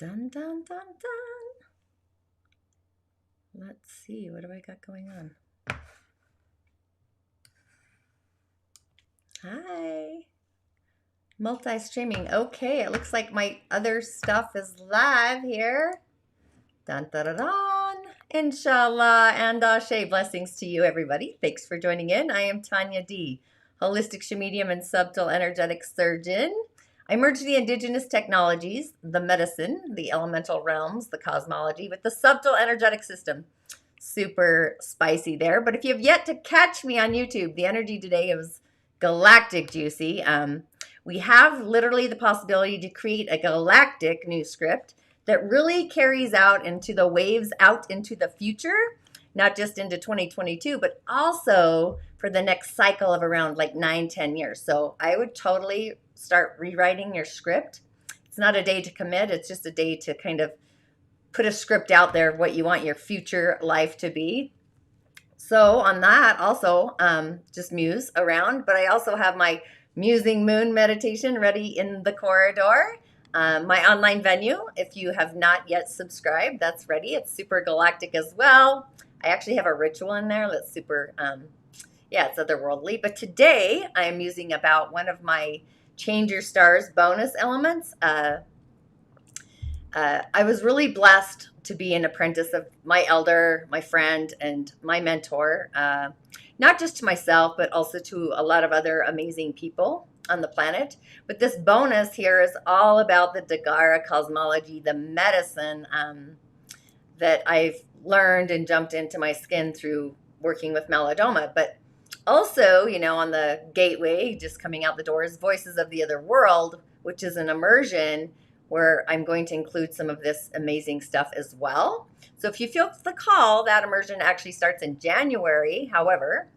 Dun, dun, dun, dun. Let's see, what do I got going on? Hi. Multi-streaming. Okay, it looks like my other stuff is live here. Dun, dun, dun, dun. InShalla and Ashe. Blessings to you, everybody. Thanks for joining in. I am Tonya D., holistic Sha'medium and subtle energetic surgeon. I merge the indigenous technologies, the medicine, the elemental realms, the cosmology, with the subtle energetic system. Super spicy there. But if you have yet to catch me on YouTube, the energy today was galactic juicy. We have literally the possibility to create a galactic new script that really carries out into the waves out into the future, not just into 2022, but also for the next cycle of around like 9-10 years. So I would totally start rewriting your script. It's not a day to commit. It's just a day to kind of put a script out there of what you want your future life to be. So on that, also just muse around, but I also have my Musing Moon meditation ready in the corridor. My online venue, if you have not yet subscribed, that's ready. It's super galactic as well. I actually have a ritual in there that's super, it's otherworldly. But today I am using about one of my Chang Your Stars bonus elements. I was really blessed to be an apprentice of my elder, my friend, and my mentor, not just to myself, but also to a lot of other amazing people on the planet. But this bonus here is all about the Dagara Cosmology, the medicine that I've learned and jumped into my skin through working with Melodoma. But also, on the gateway, just coming out the doors, Voices of the Other World, which is an immersion where I'm going to include some of this amazing stuff as well. So if you feel the call, that immersion actually starts in January. However,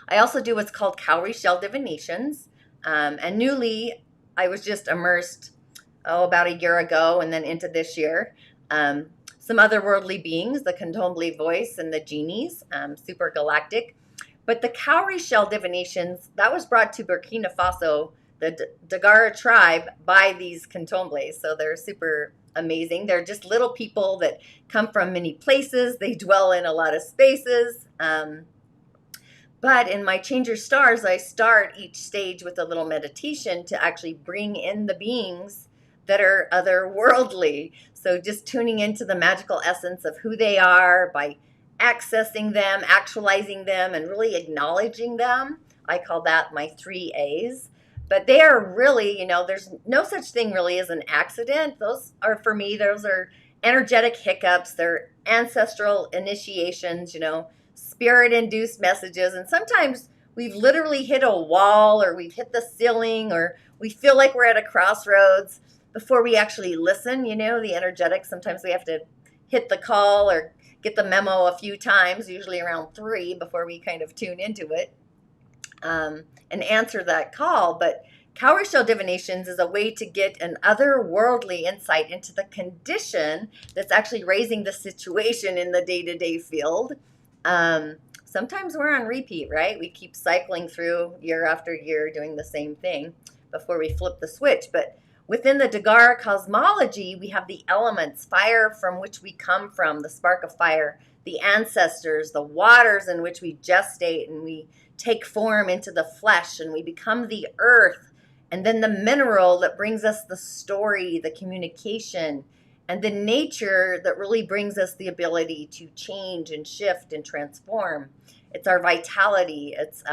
I also do what's called Calorie Shell Divinations. And newly, I was just immersed, about a year ago and then into this year. Some otherworldly beings, the Contombly voice and the genies, super galactic. But the Calorie Shell Divinations, that was brought to Burkina Faso, the Dagara tribe, by these Contomblés. So they're super amazing. They're just little people that come from many places. They dwell in a lot of spaces. But in my Chang Your Stars, I start each stage with a little meditation to actually bring in the beings that are otherworldly. So just tuning into the magical essence of who they are by accessing them, actualizing them, and really acknowledging them. I call that my 3 A's. But they are really, there's no such thing really as an accident. Those are, for me, those are energetic hiccups. They're ancestral initiations, spirit-induced messages. And sometimes we've literally hit a wall, or we've hit the ceiling, or we feel like we're at a crossroads before we actually listen. The energetics, sometimes we have to hit the call or get the memo a few times, usually around 3, before we kind of tune into it. And answer that call. But Calorie Shell Divinations is a way to get an otherworldly insight into the condition that's actually raising the situation in the day-to-day field. Sometimes we're on repeat, right? We keep cycling through year after year doing the same thing before we flip the switch. But within the Dagara Cosmology, we have the elements, fire from which we come from, the spark of fire, the ancestors, the waters in which we gestate and we take form into the flesh, and we become the earth, and then the mineral that brings us the story, the communication, and the nature that really brings us the ability to change and shift and transform. It's our vitality. It's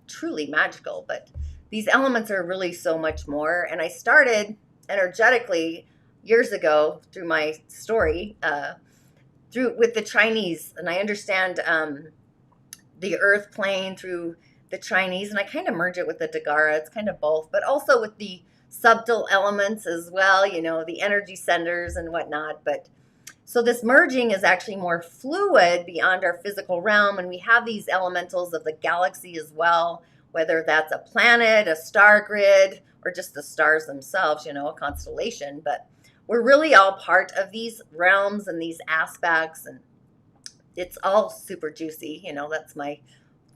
truly magical. But these elements are really so much more. And I started energetically years ago through my story, with the Chinese, and I understand the earth plane through the Chinese, and I kind of merge it with the Dagara. It's kind of both, but also with the subtle elements as well, the energy centers and whatnot. But so this merging is actually more fluid beyond our physical realm, and we have these elementals of the galaxy as well, whether that's a planet, a star grid, or just the stars themselves, a constellation. But we're really all part of these realms and these aspects, and it's all super juicy. That's my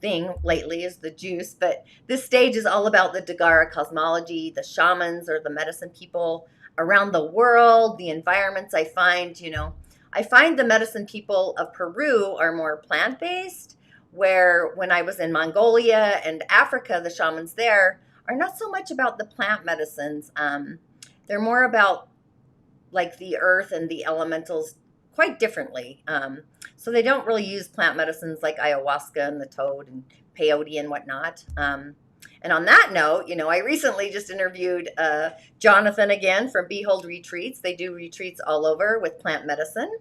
thing lately, is the juice. But this stage is all about the Dagara Cosmology, the shamans or the medicine people. around the world, the environments I find, I find the medicine people of Peru are more plant-based, where when I was in Mongolia and Africa, the shamans there are not so much about the plant medicines. They're more about like the earth and the elementals quite differently. So they don't really use plant medicines like ayahuasca and the toad and peyote and whatnot. And on that note, I recently just interviewed Jonathan again from Behold Retreats. They do retreats all over with plant medicine.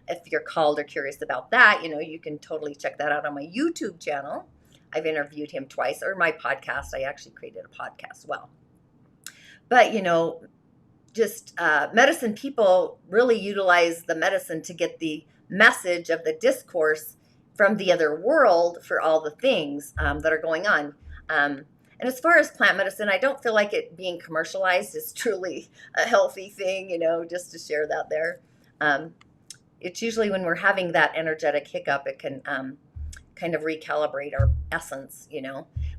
If you're called or curious about that, you can totally check that out on my YouTube channel. I've interviewed him twice, or my podcast. I actually created a podcast as well. But, just medicine people really utilize the medicine to get the message of the discourse from the other world for all the things that are going on. And as far as plant medicine, I don't feel like it being commercialized is truly a healthy thing, just to share that there. It's usually when we're having that energetic hiccup, it can kind of recalibrate our essence,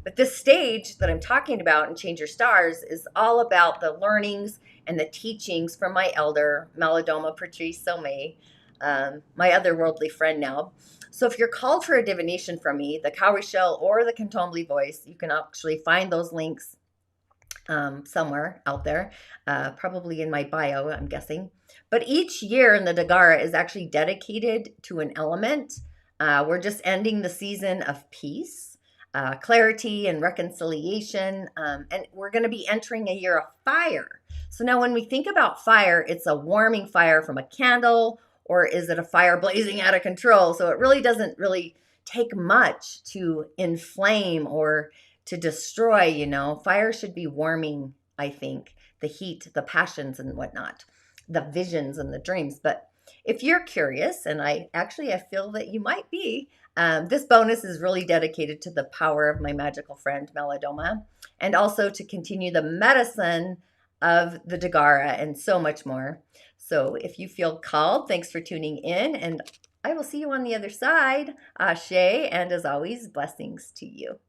But this stage that I'm talking about in Change Your Stars is all about the learnings and the teachings from my elder, Malidoma Patrice Somé, my otherworldly friend now. So if you're called for a divination from me, the Cowrie Shell or the Cantombly Voice, you can actually find those links somewhere out there, probably in my bio, I'm guessing. But each year in the Dagara is actually dedicated to an element. We're just ending the season of peace, clarity, and reconciliation, and we're going to be entering a year of fire. So now when we think about fire, it's a warming fire from a candle, or is it a fire blazing out of control? So it really doesn't really take much to inflame or to destroy, Fire should be warming, I think, the heat, the passions and whatnot, the visions and the dreams. But if you're curious, and I feel that you might be, this bonus is really dedicated to the power of my magical friend, Malidoma, and also to continue the medicine of the Dagara and so much more. So if you feel called, thanks for tuning in, and I will see you on the other side. Ashe, and as always, blessings to you.